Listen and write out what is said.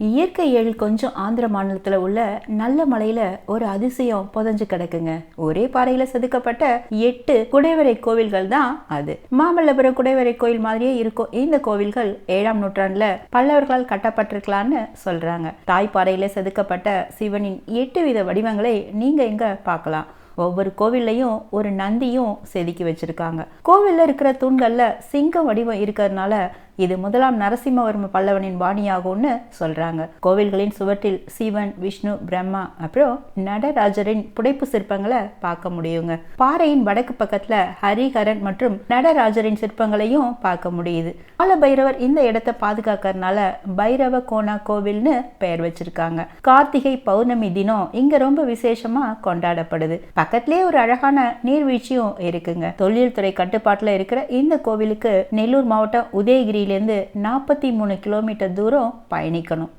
இயற்கை எழில் கொஞ்சம் ஆந்திர மாநிலத்துல உள்ள நல்ல மலையில ஒரு அதிசயம் புதைஞ்சு கிடக்குங்க. ஒரே பாறையில செதுக்கப்பட்ட 8 குடைவரை கோவில்கள் தான் அது. மாமல்லபுரம் குடைவரை கோயில் மாதிரியே இருக்கும் இந்த கோவில்கள் 7ஆம் நூற்றாண்டுல பல்லவர்களால் கட்டப்பட்டிருக்கலான்னு சொல்றாங்க. தாய்ப்பாறையில செதுக்கப்பட்ட சிவனின் 8 வித வடிவங்களை நீங்க இங்க பார்க்கலாம். ஒவ்வொரு கோவில்லையும் ஒரு நந்தியும் செதுக்கி வச்சிருக்காங்க. கோவில்ல இருக்கிற தூண்கள்ல சிங்க வடிவம் இருக்கிறதுனால இது முதலாம் நரசிம்மவர்ம பல்லவனின் பாணியாகும்னு சொல்றாங்க. கோவில்களின் சுவற்றில் சிவன், விஷ்ணு, பிரம்மா அப்புறம் நடராஜரின் புடைப்பு சிற்பங்களை பார்க்க முடியுங்க. பாறையின் வடக்கு பக்கத்துல ஹரிஹரன் மற்றும் நடராஜரின் சிற்பங்களையும் பார்க்க முடியுது. கால பைரவர் இந்த இடத்தை பாதுகாக்கறதுனால பைரவ கோணா கோவில்னு பெயர் வச்சிருக்காங்க. கார்த்திகை பௌர்ணமி தினம் இங்க ரொம்ப விசேஷமா கொண்டாடப்படுது. பக்கத்திலே ஒரு அழகான நீர்வீழ்ச்சியும் இருக்குங்க. தொழில் துறை கட்டுப்பாட்டுல இருக்கிற இந்த கோவிலுக்கு நெல்லூர் மாவட்டம் உதயகிரி 43 கிலோமீட்டர் தூரம் பயணிக்கணும்.